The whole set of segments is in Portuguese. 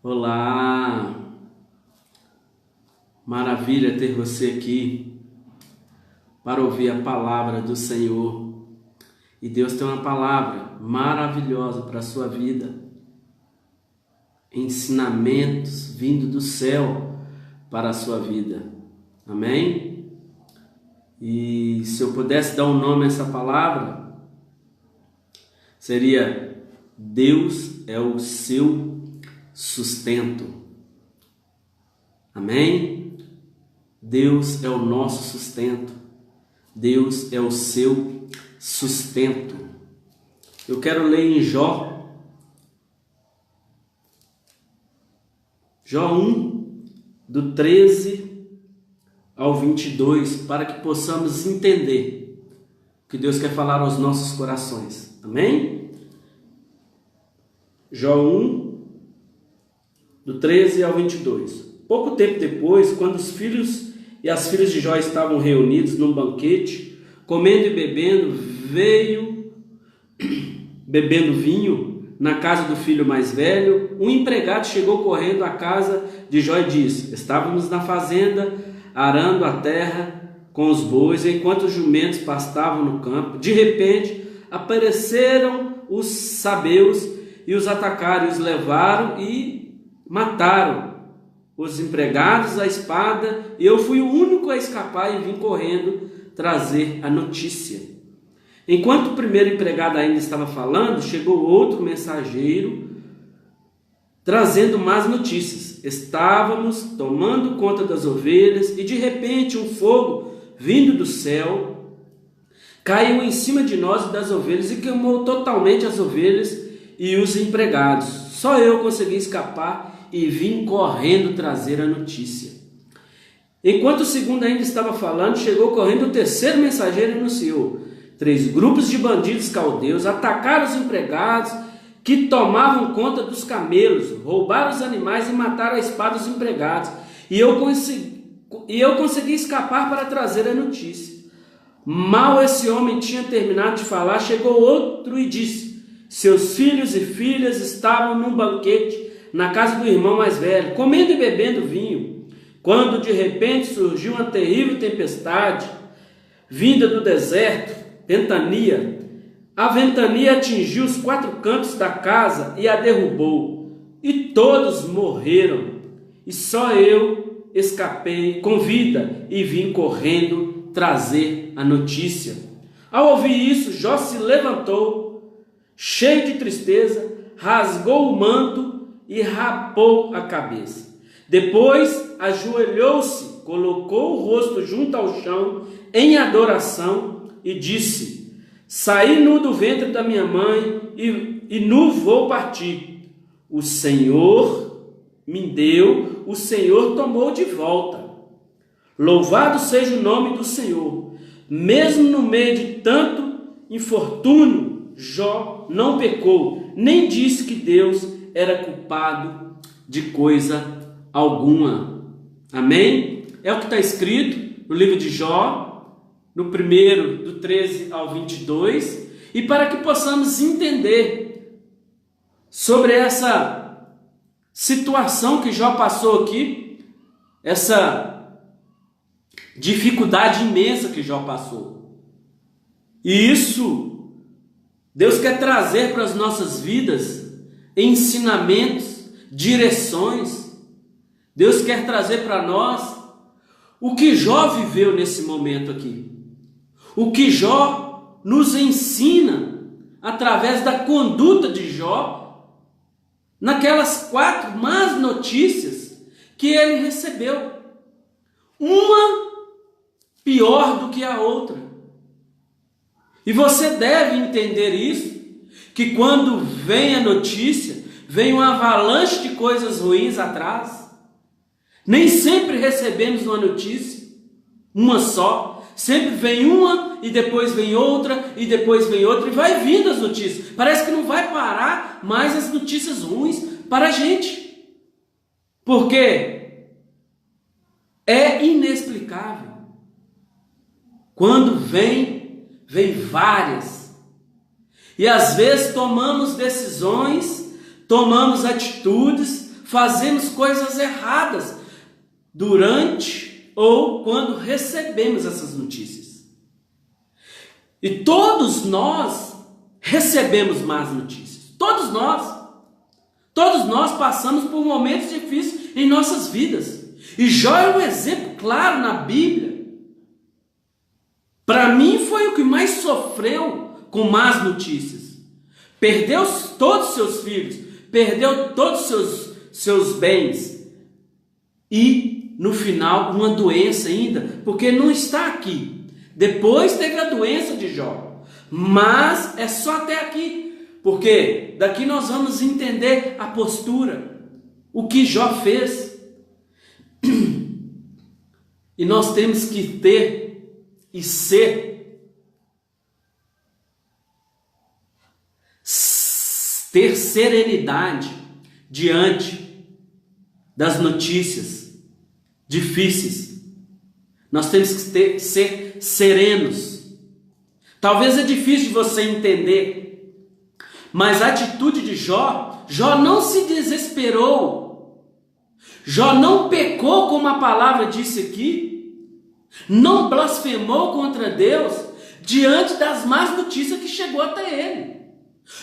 Olá, maravilha ter você aqui para ouvir a palavra do Senhor. E Deus tem uma palavra maravilhosa para a sua vida. Ensinamentos vindo do céu para a sua vida. Amém? E se eu pudesse dar um nome a essa palavra, seria: Deus é o seu sustento. Amém? Deus é o nosso sustento. Deus é o seu sustento. Eu quero ler em Jó 1, do 13 ao 22, para que possamos entender o que Deus quer falar aos nossos corações. Amém? Jó 1, do 13 ao 22. Pouco tempo depois, quando os filhos e as filhas de Jó estavam reunidos num banquete, comendo e bebendo vinho na casa do filho mais velho, um empregado chegou correndo à casa de Jó e disse: estávamos na fazenda, arando a terra com os bois, enquanto os jumentos pastavam no campo. De repente, apareceram os sabeus e os atacaram, e os levaram e mataram os empregados à espada, e eu fui o único a escapar e vim correndo trazer a notícia. Enquanto o primeiro empregado ainda estava falando, chegou outro mensageiro trazendo más notícias. Estávamos tomando conta das ovelhas e de repente um fogo vindo do céu caiu em cima de nós e das ovelhas e queimou totalmente as ovelhas e os empregados. Só eu consegui escapar e vim correndo trazer a notícia. Enquanto o segundo ainda estava falando, chegou correndo o terceiro mensageiro e anunciou: 3 grupos de bandidos caldeus atacaram os empregados que tomavam conta dos camelos, roubaram os animais e mataram a espada os empregados. E eu consegui escapar para trazer a notícia. Mal esse homem tinha terminado de falar, chegou outro e disse: seus filhos e filhas estavam num banquete na casa do irmão mais velho, comendo e bebendo vinho, quando de repente surgiu uma terrível tempestade, vinda do deserto, ventania. A ventania atingiu os 4 cantos da casa e a derrubou, e todos morreram, e só eu escapei com vida e vim correndo trazer a notícia. Ao ouvir isso, Jó se levantou, cheio de tristeza, rasgou o manto e rapou a cabeça. Depois ajoelhou-se, colocou o rosto junto ao chão em adoração e disse: saí nu do ventre da minha mãe e nu vou partir. O Senhor me deu, o Senhor tomou de volta. Louvado seja o nome do Senhor. Mesmo no meio de tanto infortúnio, Jó não pecou, nem disse que Deus era culpado de coisa alguma. Amém? É o que está escrito no livro de Jó, no 1, do 13 ao 22, e para que possamos entender sobre essa situação que Jó passou aqui, essa dificuldade imensa que Jó passou. E isso Deus quer trazer para as nossas vidas ensinamentos, direções. Deus quer trazer para nós o que Jó viveu nesse momento aqui, o que Jó nos ensina através da conduta de Jó naquelas 4 más notícias que ele recebeu, uma pior do que a outra. E você deve entender isso, que quando vem a notícia, vem uma avalanche de coisas ruins atrás. Nem sempre recebemos uma notícia, uma só. Sempre vem uma e depois vem outra e depois vem outra e vai vindo as notícias. Parece que não vai parar mais as notícias ruins para a gente. Porque é inexplicável. Quando vem várias. E às vezes tomamos decisões, tomamos atitudes, fazemos coisas erradas durante ou quando recebemos essas notícias. E todos nós recebemos más notícias. Todos nós. Todos nós passamos por momentos difíceis em nossas vidas. E Jó é um exemplo claro na Bíblia. Para mim foi o que mais sofreu com más notícias. Perdeu todos os seus filhos, perdeu todos os seus bens. E no final uma doença ainda, porque não está aqui. Depois teve a doença de Jó. Mas é só até aqui. Porque daqui nós vamos entender a postura, o que Jó fez. E nós temos que ter e ter serenidade diante das notícias difíceis. Nós temos que ser serenos. Talvez é difícil de você entender, mas a atitude de Jó não se desesperou. Jó não pecou, como a palavra disse aqui, não blasfemou contra Deus diante das más notícias que chegou até ele.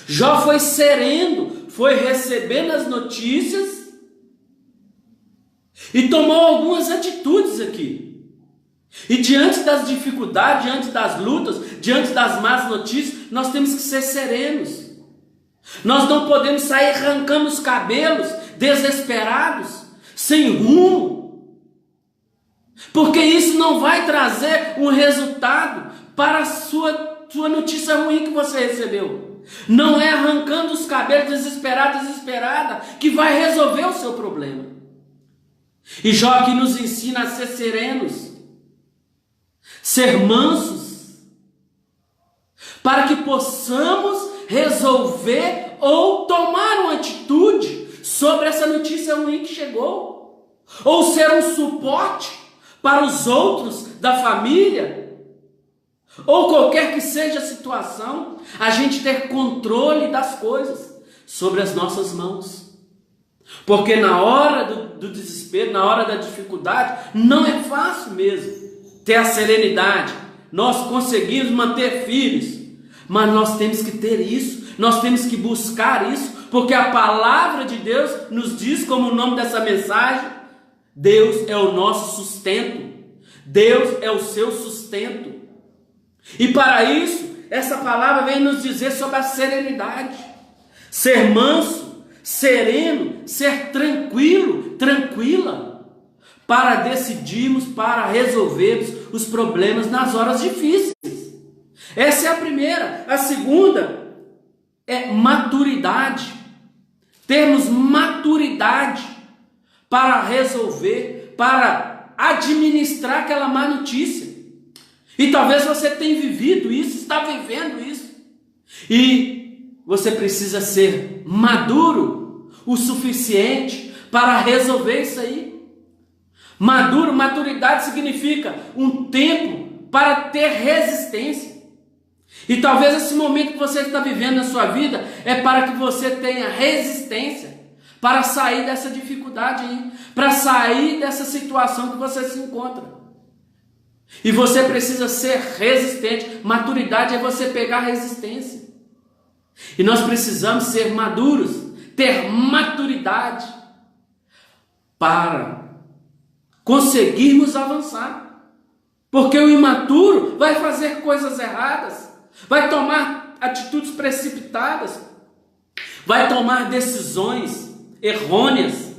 Jó foi sereno, foi recebendo as notícias e tomou algumas atitudes aqui. E diante das dificuldades, diante das lutas, diante das más notícias, nós temos que ser serenos. Nós não podemos sair arrancando os cabelos, desesperados, sem rumo, porque isso não vai trazer um resultado para a sua notícia ruim que você recebeu. Não é arrancando os cabelos desesperada, que vai resolver o seu problema. E Jó aqui nos ensina a ser serenos, ser mansos, para que possamos resolver ou tomar uma atitude sobre essa notícia ruim que chegou, ou ser um suporte para os outros da família, ou qualquer que seja a situação, a gente ter controle das coisas sobre as nossas mãos. Porque na hora do desespero, na hora da dificuldade, não é fácil mesmo ter a serenidade. Nós conseguimos manter filhos, mas nós temos que ter isso, nós temos que buscar isso, porque a palavra de Deus nos diz, como o nome dessa mensagem, Deus é o nosso sustento, Deus é o seu sustento. E para isso, essa palavra vem nos dizer sobre a serenidade, ser manso, sereno, ser tranquilo, tranquila, para decidirmos, para resolvermos os problemas nas horas difíceis. Essa é a primeira. A segunda é maturidade. Termos maturidade para resolver, para administrar aquela má notícia. E talvez você tenha vivido isso, está vivendo isso. E você precisa ser maduro o suficiente para resolver isso aí. Maturidade significa um tempo para ter resistência. E talvez esse momento que você está vivendo na sua vida é para que você tenha resistência para sair dessa dificuldade aí, para sair dessa situação que você se encontra. E você precisa ser resistente. Maturidade é você pegar resistência. E nós precisamos ser maduros, ter maturidade para conseguirmos avançar. Porque o imaturo vai fazer coisas erradas, vai tomar atitudes precipitadas, vai tomar decisões errôneas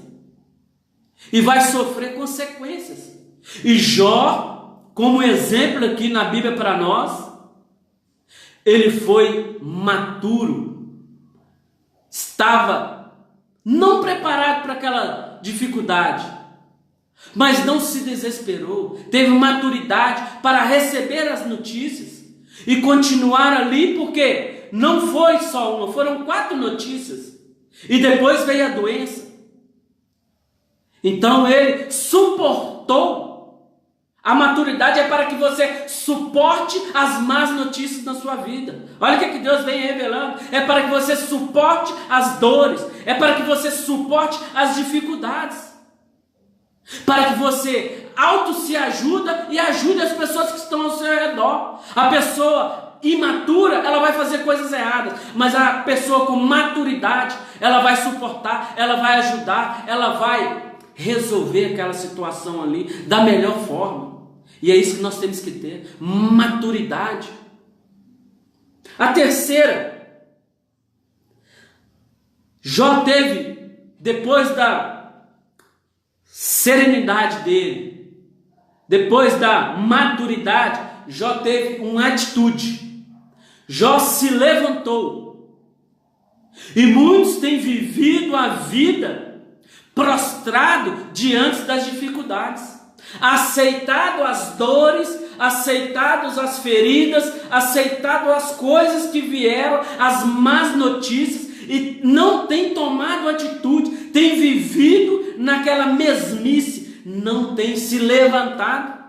e vai sofrer consequências. E Jó, como exemplo aqui na Bíblia para nós, ele foi maturo, estava não preparado para aquela dificuldade, mas não se desesperou, teve maturidade para receber as notícias e continuar ali, porque não foi só uma, foram 4 notícias, e depois veio a doença. Então ele suportou A maturidade é para que você suporte as más notícias na sua vida. Olha o que Deus vem revelando. É para que você suporte as dores. É para que você suporte as dificuldades. Para que você se ajuda e ajude as pessoas que estão ao seu redor. A pessoa imatura, ela vai fazer coisas erradas. Mas a pessoa com maturidade, ela vai suportar, ela vai ajudar, ela vai resolver aquela situação ali da melhor forma. E é isso que nós temos que ter, maturidade. A terceira, Jó teve, depois da serenidade dele, depois da maturidade, Jó teve uma atitude. Jó se levantou. E muitos têm vivido a vida prostrado diante das dificuldades, aceitado as dores, aceitado as feridas, aceitado as coisas que vieram, as más notícias, e não tem tomado atitude, tem vivido naquela mesmice, não tem se levantado.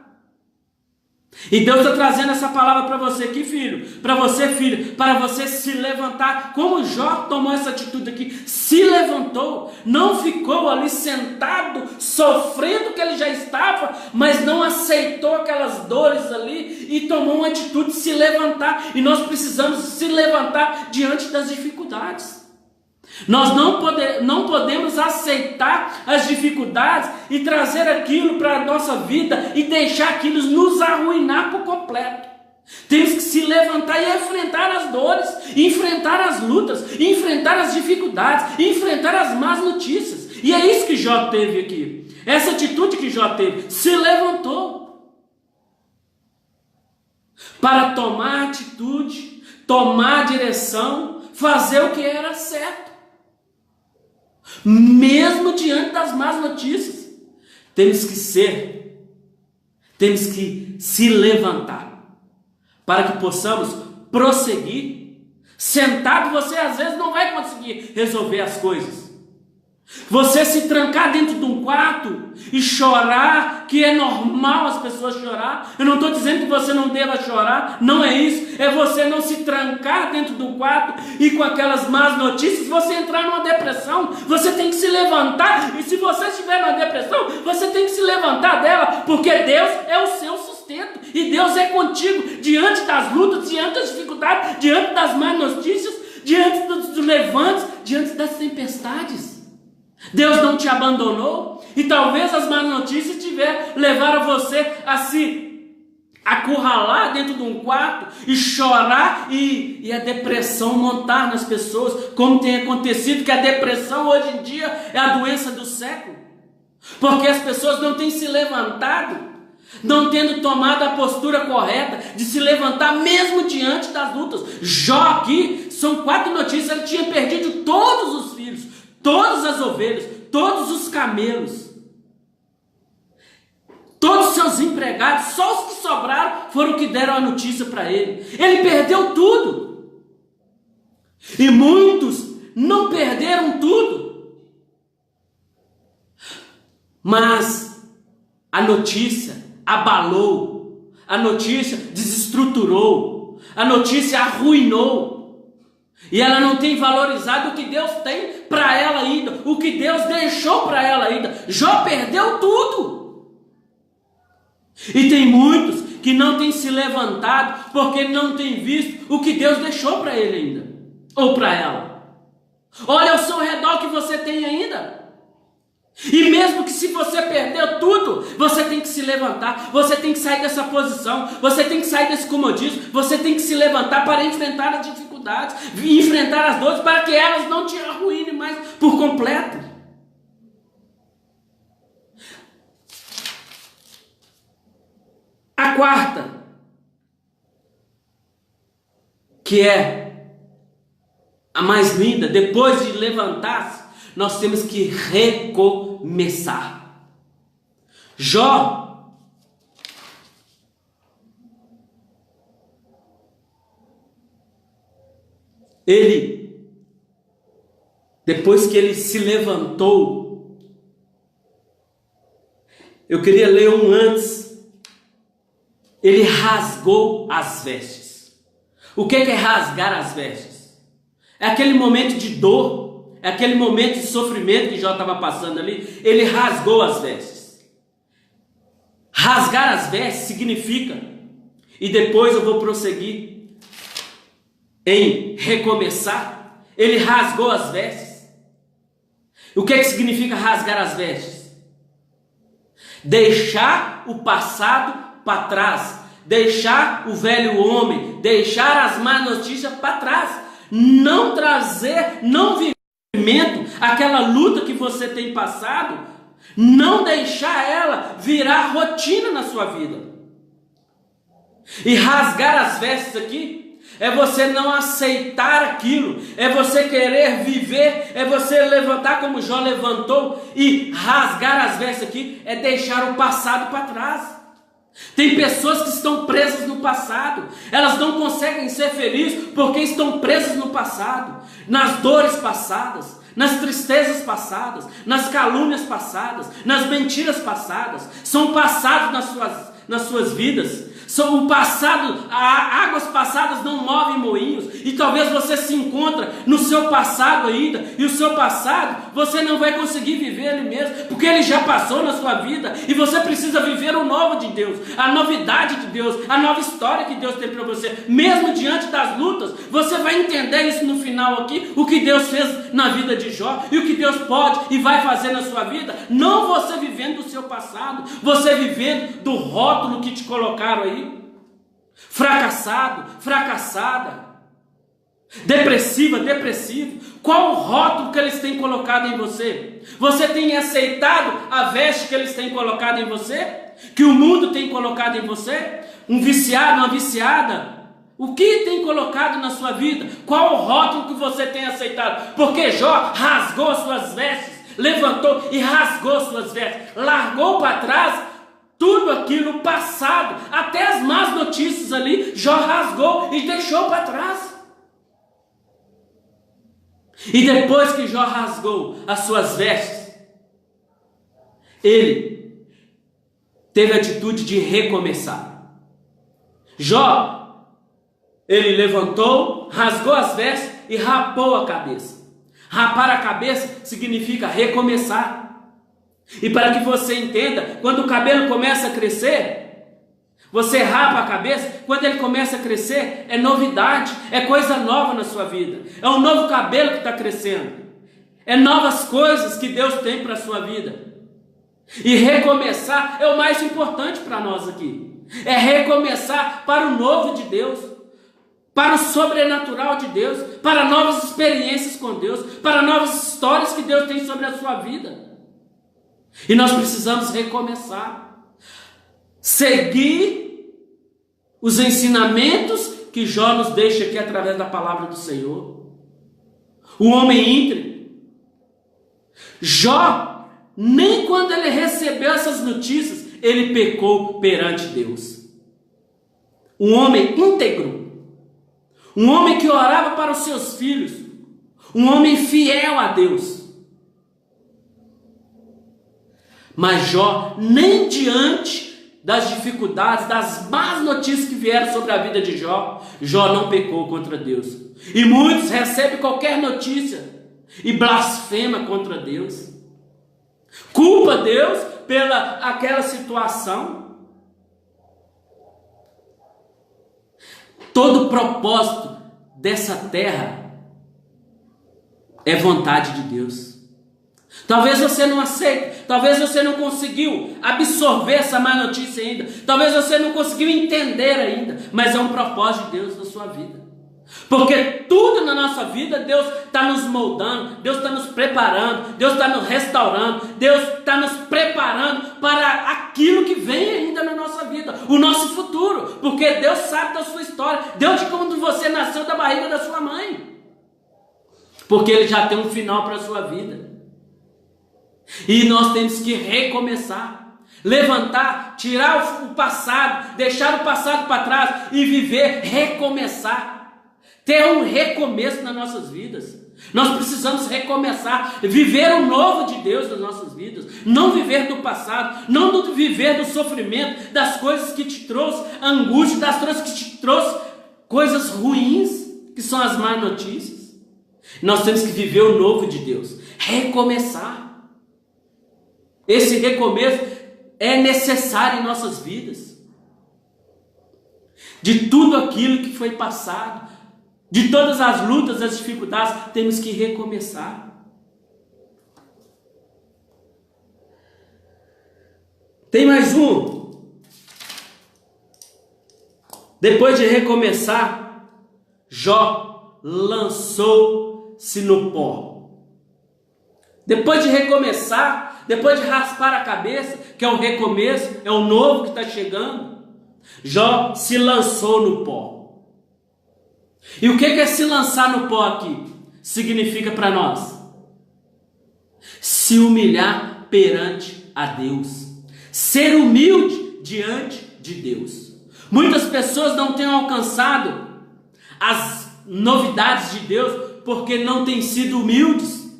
E Deus está trazendo essa palavra para você aqui, filho, para você, filho, para você se levantar, como Jó tomou essa atitude aqui, se levantou, não ficou ali sentado, sofrendo que ele já estava, mas não aceitou aquelas dores ali e tomou uma atitude de se levantar. E nós precisamos se levantar diante das dificuldades. Nós não podemos aceitar as dificuldades e trazer aquilo para a nossa vida e deixar aquilo nos arruinar por completo. Temos que se levantar e enfrentar as dores, enfrentar as lutas, enfrentar as dificuldades, enfrentar as más notícias. E é isso que Jó teve aqui. Essa atitude que Jó teve, se levantou para tomar atitude, tomar direção, fazer o que era certo. Mesmo diante das más notícias, temos que se levantar, para que possamos prosseguir. Sentado você às vezes não vai conseguir resolver as coisas. Você se trancar dentro de um quarto e chorar, que é normal as pessoas chorar. Eu não estou dizendo que você não deva chorar, não é isso. É você não se trancar dentro de um quarto e com aquelas más notícias você entrar numa depressão. Você tem que se levantar, e se você estiver numa depressão, você tem que se levantar dela, porque Deus é o seu sustento e Deus é contigo diante das lutas, diante das dificuldades, diante das más notícias, diante dos levantes, diante das tempestades. Deus não te abandonou, e talvez as más notícias levaram você a se acurralar dentro de um quarto e chorar e a depressão montar nas pessoas, como tem acontecido, que a depressão hoje em dia é a doença do século, porque as pessoas não têm se levantado, não tendo tomado a postura correta de se levantar mesmo diante das lutas. Jó aqui, são 4 notícias, ele tinha perdido todos os filhos, todas as ovelhas, todos os camelos, todos os seus empregados, só os que sobraram foram que deram a notícia para ele. Ele perdeu tudo. E muitos não perderam tudo, mas a notícia abalou, a notícia desestruturou, a notícia arruinou. E ela não tem valorizado o que Deus tem para ela ainda, o que Deus deixou para ela ainda. Jó perdeu tudo. E tem muitos que não têm se levantado porque não têm visto o que Deus deixou para ele ainda, ou para ela. Olha ao seu redor que você tem ainda. E mesmo que se você perdeu tudo, você tem que se levantar, você tem que sair dessa posição, você tem que sair desse comodismo, você tem que se levantar para enfrentar as dificuldades, enfrentar as dores, para que elas não te arruinem mais por completo. A quarta, que é a mais linda, depois de levantar-se, nós temos que recomeçar. Jó, depois que ele se levantou, eu queria ler um antes, ele rasgou as vestes. O que é rasgar as vestes? É aquele momento de dor, é aquele momento de sofrimento que Jó estava passando ali. Ele rasgou as vestes. Rasgar as vestes significa, e depois eu vou prosseguir em recomeçar. Ele rasgou as vestes. O que significa rasgar as vestes? Deixar o passado para trás, deixar o velho homem, deixar as más notícias para trás, não trazer, não vivimento, aquela luta que você tem passado, não deixar ela virar rotina na sua vida. E rasgar as vestes aqui é você não aceitar aquilo, é você querer viver, é você levantar como Jó levantou, e rasgar as vestes aqui é deixar o passado para trás. Tem pessoas que estão presas no passado, elas não conseguem ser felizes porque estão presas no passado, nas dores passadas, nas tristezas passadas, nas calúnias passadas, nas mentiras passadas. São passados nas suas vidas. São o passado, águas passadas não movem moinhos, e talvez você se encontra no seu passado ainda, e o seu passado você não vai conseguir viver ele mesmo, porque ele já passou na sua vida, e você precisa viver o novo de Deus, a novidade de Deus, a nova história que Deus tem para você. Mesmo diante das lutas, você vai entender isso no final aqui, o que Deus fez na vida de Jó, e o que Deus pode e vai fazer na sua vida. Não você vivendo o seu passado, você vivendo do rótulo que te colocaram aí. Fracassado, fracassada, depressiva, depressivo. Qual o rótulo que eles têm colocado em você? Você tem aceitado a veste que eles têm colocado em você? Que o mundo tem colocado em você? Um viciado, uma viciada? O que tem colocado na sua vida? Qual o rótulo que você tem aceitado? Porque Jó rasgou suas vestes, levantou e rasgou suas vestes, largou para trás tudo aquilo passado, até as más notícias ali, Jó rasgou e deixou para trás. E depois que Jó rasgou as suas vestes, ele teve a atitude de recomeçar. Jó, ele levantou, rasgou as vestes e rapou a cabeça. Rapar a cabeça significa recomeçar. E para que você entenda, quando o cabelo começa a crescer, você rapa a cabeça, quando ele começa a crescer, é novidade, é coisa nova na sua vida, é um novo cabelo que está crescendo, é novas coisas que Deus tem para a sua vida. E recomeçar é o mais importante para nós aqui, é recomeçar para o novo de Deus, para o sobrenatural de Deus, para novas experiências com Deus, para novas histórias que Deus tem sobre a sua vida. E nós precisamos recomeçar, seguir os ensinamentos que Jó nos deixa aqui através da palavra do Senhor. O homem íntegro, Jó, nem quando ele recebeu essas notícias, ele pecou perante Deus. Um homem íntegro, um homem que orava para os seus filhos, um homem fiel a Deus. Mas Jó, nem diante das dificuldades, das más notícias que vieram sobre a vida de Jó, Jó não pecou contra Deus. E muitos recebem qualquer notícia e blasfema contra Deus. Culpa Deus pela aquela situação. Todo o propósito dessa terra é vontade de Deus. Talvez você não aceite, talvez você não conseguiu absorver essa má notícia ainda, talvez você não conseguiu entender ainda, mas é um propósito de Deus na sua vida. Porque tudo na nossa vida, Deus está nos moldando, Deus está nos preparando, Deus está nos restaurando, Deus está nos preparando para aquilo que vem ainda na nossa vida, o nosso futuro, porque Deus sabe da sua história, Deus de quando você nasceu da barriga da sua mãe, porque Ele já tem um final para a sua vida. E nós temos que recomeçar, levantar, tirar o passado, deixar o passado para trás e viver, recomeçar, ter um recomeço nas nossas vidas. Nós precisamos recomeçar, viver o novo de Deus nas nossas vidas, não viver do passado, não viver do sofrimento, das coisas que te trouxe angústia, das coisas que te trouxe coisas ruins, que são as más notícias. Nós temos que viver o novo de Deus, recomeçar. Esse recomeço é necessário em nossas vidas. De tudo aquilo que foi passado, de todas as lutas, as dificuldades, temos que recomeçar. Tem mais um. Depois de recomeçar, Jó lançou-se no pó. Depois de recomeçar, depois de raspar a cabeça, que é o recomeço, é o novo que está chegando, Jó se lançou no pó. E o que é se lançar no pó aqui? Significa para nós se humilhar perante a Deus, ser humilde diante de Deus. Muitas pessoas não têm alcançado as novidades de Deus porque não têm sido humildes,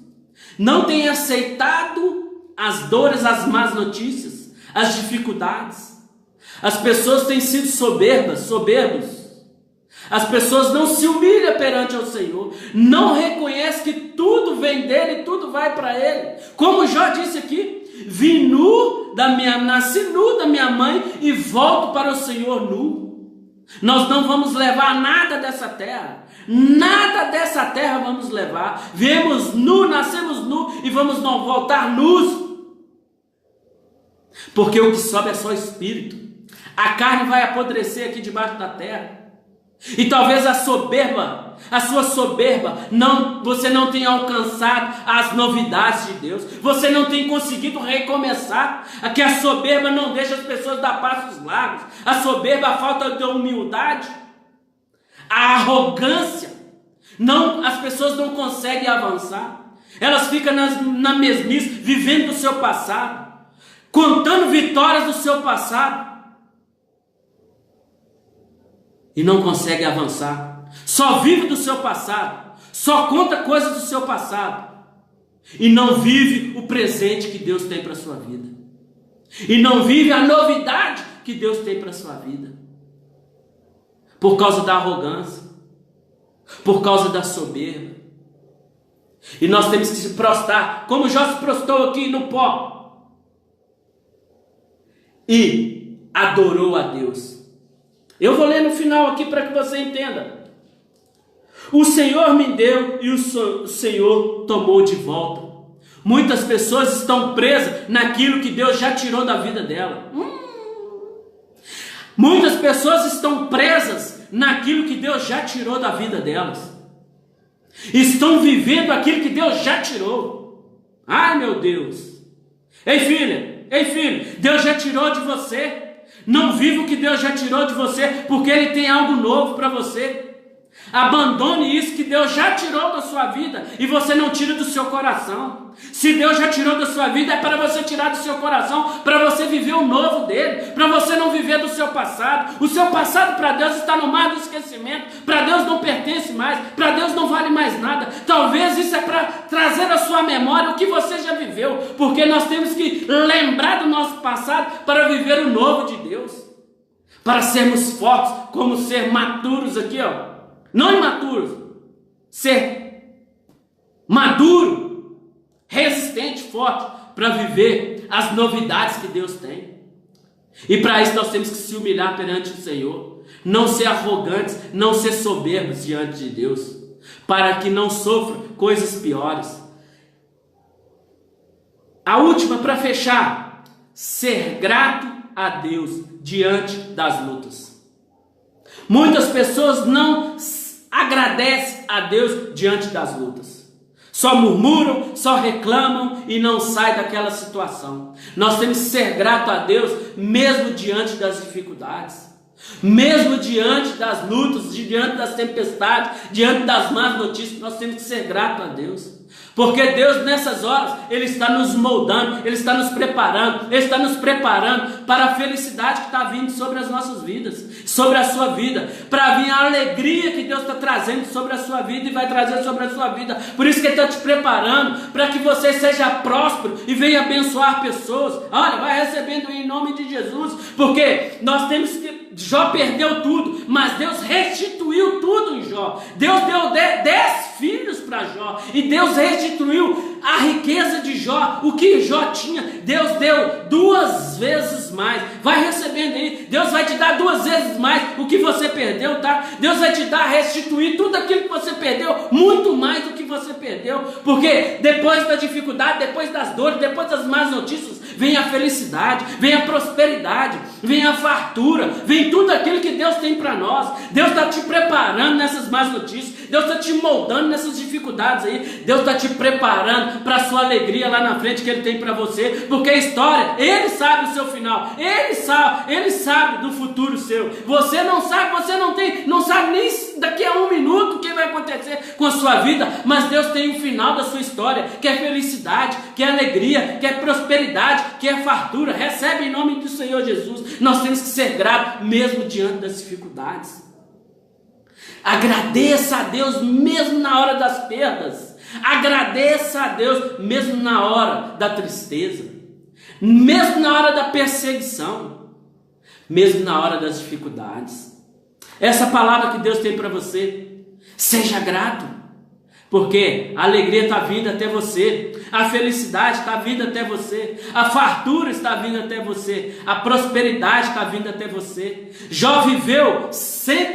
não têm aceitado as dores, as más notícias, as dificuldades. As pessoas têm sido soberbos. As pessoas não se humilham perante ao Senhor, não reconhecem que tudo vem dele, tudo vai para ele. Como Jó disse aqui, nasci nu da minha mãe e volto para o Senhor nu. Nós não vamos levar nada dessa terra, nada dessa terra vamos levar. Viemos nu, nascemos nu e vamos não voltar nus. Porque o que sobe é só espírito. A carne vai apodrecer aqui debaixo da terra. E talvez a sua soberba, você não tenha alcançado as novidades de Deus, você não tem conseguido recomeçar, que a soberba não deixa as pessoas dar passos largos, a soberba, a falta de humildade, a arrogância, as pessoas não conseguem avançar, elas ficam na mesmice, vivendo do seu passado, contando vitórias do seu passado, e não consegue avançar, só vive do seu passado, só conta coisas do seu passado, e não vive o presente que Deus tem para a sua vida, e não vive a novidade que Deus tem para a sua vida, por causa da arrogância, por causa da soberba. E nós temos que se prostrar, como Jó se prostrou aqui no pó, e adorou a Deus. Eu vou ler no final aqui para que você entenda. O Senhor me deu e o Senhor tomou de volta. Muitas pessoas estão presas naquilo que Deus já tirou da vida dela. Muitas pessoas estão presas naquilo que Deus já tirou da vida delas. Estão vivendo aquilo que Deus já tirou. Ai, meu Deus. Ei, filho, Deus já tirou de você. Não viva o que Deus já tirou de você, porque Ele tem algo novo para você. Abandone isso que Deus já tirou da sua vida e você não tira do seu coração. Se Deus já tirou da sua vida, é para você tirar do seu coração, para você viver o novo dele, para você não viver do seu passado. O seu passado para Deus está no mar do esquecimento, para Deus não pertence mais, para Deus não vale mais nada. Talvez isso é para trazer à sua memória o que você já viveu, porque nós temos que lembrar do nosso passado para viver o novo de Deus, para sermos fortes, como ser maturos aqui, ó. Não imaturos, ser maduro, resistente, forte, para viver as novidades que Deus tem. E para isso nós temos que se humilhar perante o Senhor, não ser arrogantes, não ser soberbos diante de Deus, para que não sofra coisas piores. A última, para fechar, ser grato a Deus diante das lutas. Muitas pessoas não agradecem a Deus diante das lutas. Só murmuram, só reclamam e não saem daquela situação. Nós temos que ser grato a Deus mesmo diante das dificuldades. Mesmo diante das lutas, diante das tempestades, diante das más notícias, nós temos que ser grato a Deus. Porque Deus nessas horas, Ele está nos moldando, Ele está nos preparando, Ele está nos preparando para a felicidade que está vindo sobre as nossas vidas, sobre a sua vida, para vir a alegria que Deus está trazendo sobre a sua vida e vai trazer sobre a sua vida. Por isso que Ele está te preparando, para que você seja próspero e venha abençoar pessoas. Olha, vai recebendo em nome de Jesus, porque nós temos que... Jó perdeu tudo, mas Deus restituiu tudo em Jó. Deus deu 10 filhos para Jó, e Deus restituiu a riqueza de Jó. O que Jó tinha, Deus deu 2 vezes mais. Vai recebendo aí, Deus vai te dar 2 vezes mais o que você perdeu, tá? Deus vai te dar, restituir tudo aquilo que você perdeu, muito mais do que você perdeu, porque depois da dificuldade, depois das dores, depois das más notícias, vem a felicidade, vem a prosperidade, vem a fartura, vem tudo aquilo que Deus tem para nós. Deus está te preparando nessas más notícias, Deus está te moldando nessas dificuldades aí, Deus está te preparando para a sua alegria lá na frente que Ele tem para você, porque a história, Ele sabe o seu final, Ele sabe do futuro seu. Você não sabe, você não sabe nem daqui a 1 minuto o que vai acontecer com a sua vida, mas Deus tem o final da sua história, que é felicidade, que é alegria, que é prosperidade, que é fartura. Recebe em nome do Senhor Jesus. Nós temos que ser gratos mesmo diante das dificuldades. Agradeça a Deus mesmo na hora das perdas. Agradeça a Deus mesmo na hora da tristeza, mesmo na hora da perseguição, mesmo na hora das dificuldades. Essa palavra que Deus tem para você, seja grato, porque a alegria está vindo até você, a felicidade está vindo até você, a fartura está vindo até você, a prosperidade está vindo até você. Jó viveu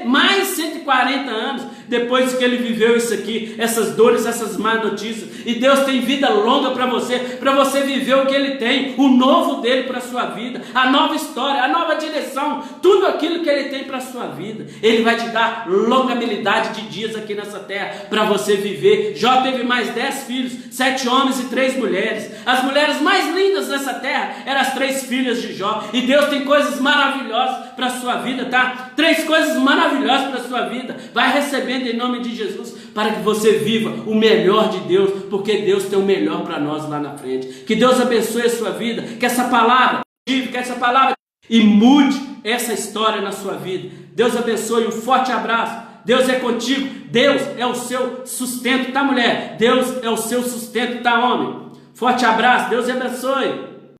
mais 140 anos depois que ele viveu isso aqui, essas dores, essas más notícias, e Deus tem vida longa para você viver o que Ele tem, o novo dele para a sua vida, a nova história, a nova direção, tudo aquilo que Ele tem para a sua vida. Ele vai te dar longevidade de dias aqui nessa terra para você viver. Jó teve mais 10 filhos, 7 homens e 3 mulheres. As mulheres mais lindas dessa terra eram as 3 filhas de Jó, e Deus tem coisas maravilhosas para a sua vida, tá? 3 coisas maravilhosas para a sua vida. Vai recebendo em nome de Jesus, para que você viva o melhor de Deus, porque Deus tem o melhor para nós lá na frente. Que Deus abençoe a sua vida, que essa palavra e mude essa história na sua vida. Deus abençoe, um forte abraço. Deus é contigo, Deus é o seu sustento, tá, mulher? Deus é o seu sustento, tá, homem? Forte abraço, Deus abençoe.